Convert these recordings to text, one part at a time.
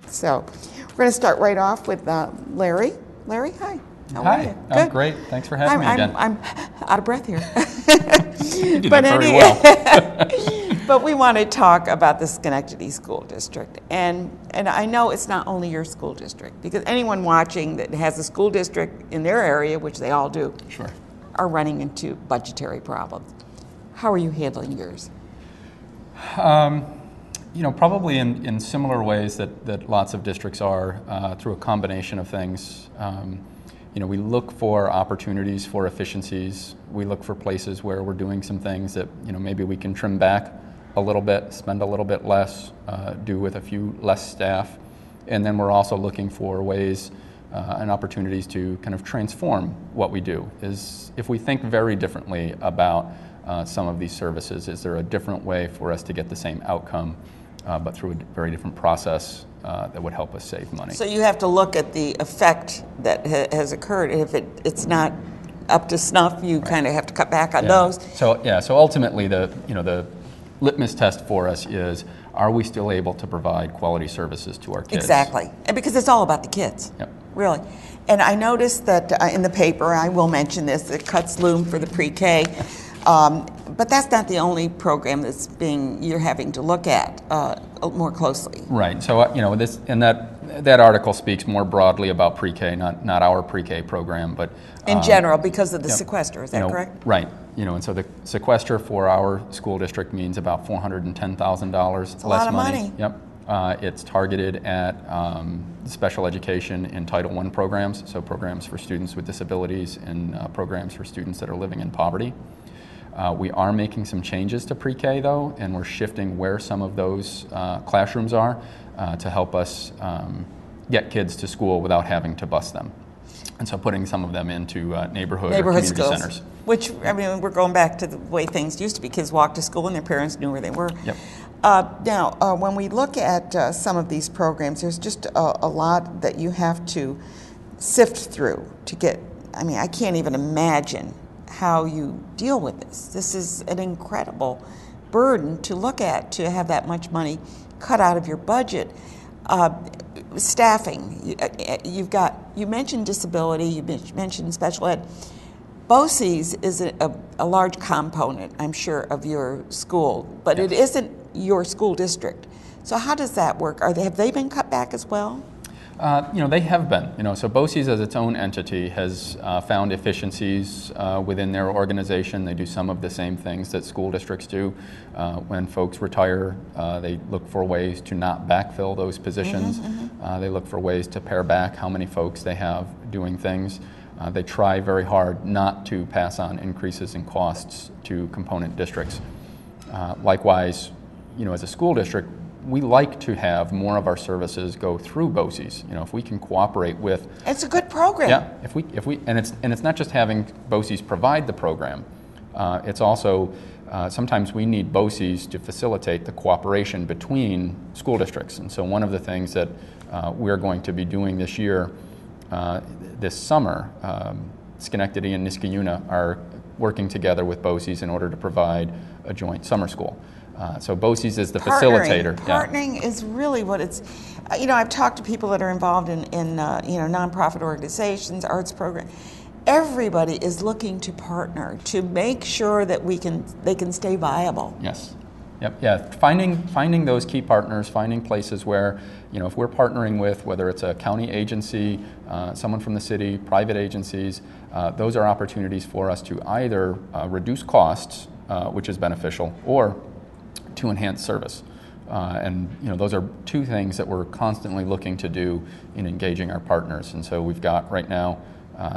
So we're going to start right off with Larry. Larry, hi. How are you? Hi, I'm great. Thanks for having me again. I'm out of breath here. You do that very well. But we want to talk about the Schenectady School District. And I know it's not only your school district, because anyone watching that has a school district in their area, which they all do, Sure. are running into budgetary problems. How are you handling yours? Probably in similar ways that lots of districts are, through a combination of things. We look for opportunities for efficiencies. We look for places where we're doing some things that, maybe we can trim back a little bit, spend a little bit less, do with a few less staff. And then we're also looking for ways and opportunities to kind of transform what we do. Is if we think very differently about some of these services, is there a different way for us to get the same outcome, but through a very different process that would help us save money? So you have to look at the effect that has occurred. If it's not up to snuff, you kind of have to cut back on those. So ultimately, the litmus test for us is: are we still able to provide quality services to our kids? Exactly, and because it's all about the kids. Yep. Really. And I noticed that in the paper, I will mention this, it cuts loom for the pre-K. But that's not the only program you're having to look at more closely. Right. So that article speaks more broadly about pre-K, not our pre-K program, but in general, because of the sequester. Is that correct? Right. And so the sequester for our school district means about $410,000 less a lot of money. Yep. It's targeted at special education in Title I programs, so programs for students with disabilities and programs for students that are living in poverty. We are making some changes to pre-K, though, and we're shifting where some of those classrooms are to help us get kids to school without having to bus them. And so putting some of them into neighborhood or community schools, centers. Which, we're going back to the way things used to be. Kids walked to school and their parents knew where they were. Yep. Now, when we look at some of these programs, there's just a lot that you have to sift through to get. I can't even imagine how you deal with this. This is an incredible burden to look at, to have that much money cut out of your budget. Staffing, you mentioned disability, you mentioned special ed. BOCES is a large component, I'm sure, of your school, but Yes. It isn't your school district. So how does that work? Have they been cut back as well? They have been. So BOCES as its own entity has found efficiencies within their organization. They do some of the same things that school districts do. When folks retire, they look for ways to not backfill those positions. They look for ways to pare back how many folks they have doing things. They try very hard not to pass on increases in costs to component districts. Likewise, as a school district, we like to have more of our services go through BOCES. If we can cooperate with, it's a good program. Yeah, if we, and it's not just having BOCES provide the program. It's also sometimes we need BOCES to facilitate the cooperation between school districts. And so one of the things that we're going to be doing this year, this summer, Schenectady and Niskayuna are working together with BOCES in order to provide a joint summer school. So BOCES is the facilitator. Partnering is really what it's. I've talked to people that are involved in nonprofit organizations, arts programs. Everybody is looking to partner to make sure that they can stay viable. Yes. Yep. Yeah. Finding those key partners, finding places where, if we're partnering with, whether it's a county agency, someone from the city, private agencies, those are opportunities for us to either reduce costs, which is beneficial, or to enhance service. And those are two things that we're constantly looking to do in engaging our partners. And so we've got right now,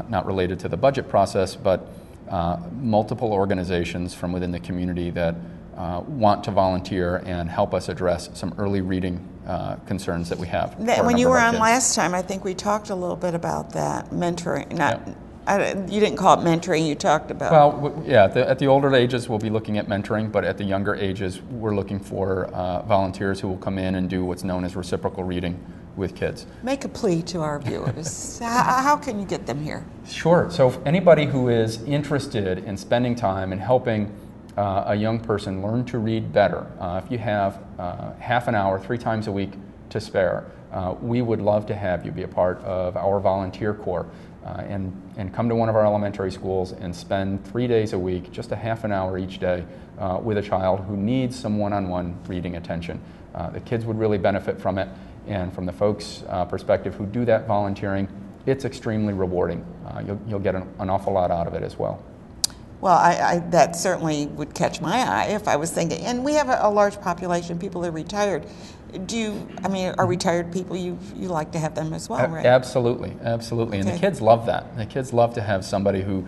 not related to the budget process, but multiple organizations from within the community that want to volunteer and help us address some early reading concerns that we have. When you were on last time, I think we talked a little bit about that, mentoring. You didn't call it mentoring, you talked about. Well, yeah, at the older ages, we'll be looking at mentoring, but at the younger ages, we're looking for volunteers who will come in and do what's known as reciprocal reading with kids. Make a plea to our viewers. How can you get them here? Sure. So anybody who is interested in spending time and helping a young person learn to read better, if you have half an hour, 3 times a week to spare, we would love to have you be a part of our volunteer corps and come to one of our elementary schools and spend 3 days a week, just a half an hour each day, with a child who needs some one-on-one reading attention. The kids would really benefit from it, and from the folks' perspective who do that volunteering, it's extremely rewarding. You'll get an awful lot out of it as well. Well, that certainly would catch my eye if I was thinking. And we have a large population, people that are retired. Are retired people, you like to have them as well, right? Absolutely, absolutely. Okay. And the kids love that. The kids love to have somebody who,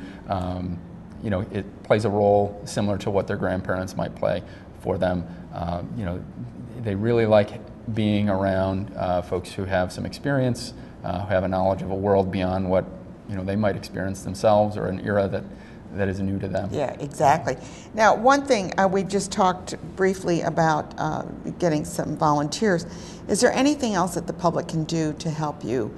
it plays a role similar to what their grandparents might play for them. They really like being around folks who have some experience, who have a knowledge of a world beyond what they might experience themselves, or an era that is new to them. Yeah, exactly. Now, one thing we just talked briefly about getting some volunteers. Is there anything else that the public can do to help you?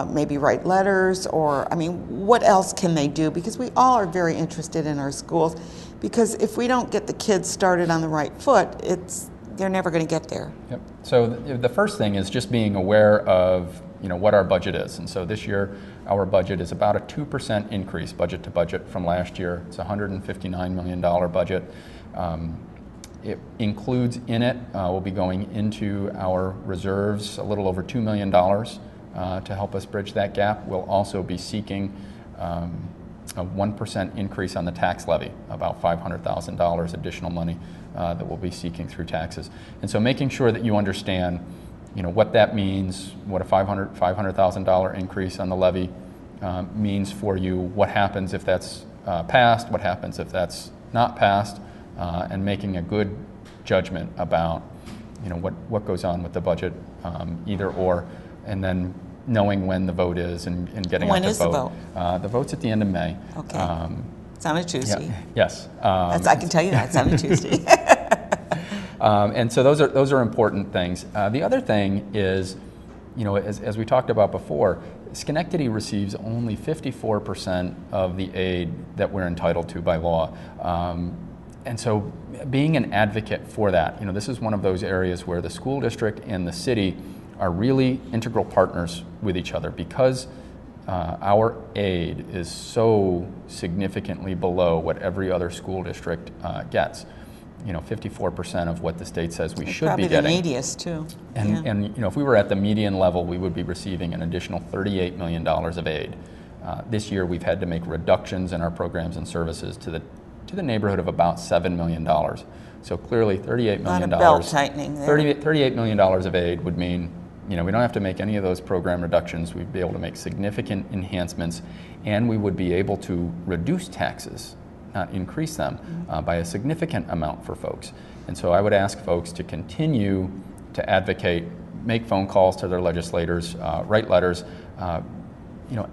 Maybe write letters, or what else can they do? Because we all are very interested in our schools. Because if we don't get the kids started on the right foot, they're never going to get there. Yep. So the first thing is just being aware of what our budget is. And so this year, our budget is about a 2% increase, budget to budget, from last year. It's a $159 million budget. It includes in it, we'll be going into our reserves a little over $2 million to help us bridge that gap. We'll also be seeking a 1% increase on the tax levy, about $500,000 additional money that we'll be seeking through taxes. And so making sure that you understand what that means, what a $500,000 increase on the levy means for you, what happens if that's passed, what happens if that's not passed, and making a good judgment about what goes on with the budget, either or, and then knowing when the vote is and getting out to vote. When is the vote? The vote's at the end of May. Okay. It's on a Tuesday. Yeah, yes. I can tell you that. It's on a Tuesday. And so those are important things. The other thing is, as we talked about before, Schenectady receives only 54% of the aid that we're entitled to by law. And so being an advocate for that, this is one of those areas where the school district and the city are really integral partners with each other, because our aid is so significantly below what every other school district gets. 54% of what the state says we should be getting. Probably the neediest too. And if we were at the median level, we would be receiving an additional $38 million of aid. This year, we've had to make reductions in our programs and services to the neighborhood of about $7 million. So clearly, $38 million. A lot of belt tightening there. $38 million of aid would mean we don't have to make any of those program reductions. We'd be able to make significant enhancements, and we would be able to reduce taxes, not increase them, by a significant amount for folks. And so I would ask folks to continue to advocate, make phone calls to their legislators, write letters,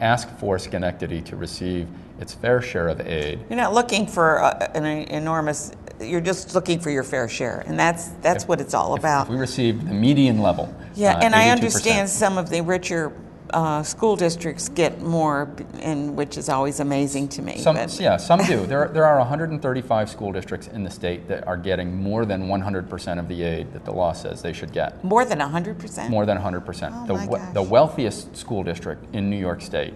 ask for Schenectady to receive its fair share of aid. You're not looking for an enormous, you're just looking for your fair share, and that's what it's all about. If we received the median level. Yeah, and 82%. I understand some of the richer school districts get more, and which is always amazing to me. Some do. There are 135 school districts in the state that are getting more than 100% of the aid that the law says they should get. More than 100%? More than 100%. Oh my gosh. The wealthiest school district in New York State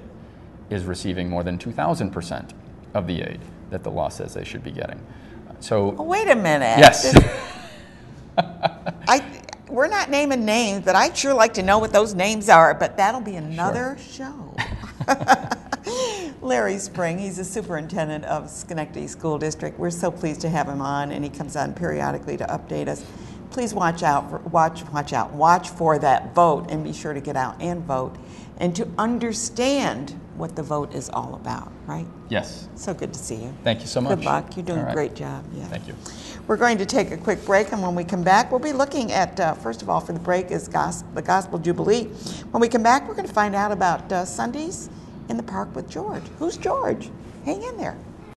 is receiving more than 2,000% of the aid that the law says they should be getting. So. Oh, wait a minute. Yes. We're not naming names, but I'd sure like to know what those names are, but that'll be another show. Larry Spring, he's the superintendent of Schenectady School District. We're so pleased to have him on, and he comes on periodically to update us. Please watch for that vote, and be sure to get out and vote, and to understand what the vote is all about, right? Yes. So good to see you. Thank you so much. Good luck. You're doing a great job. Yeah. Thank you. We're going to take a quick break, and when we come back, we'll be looking at, first of all, for the break is the Gospel Jubilee. When we come back, we're going to find out about Sundays in the Park with George. Who's George? Hang in there.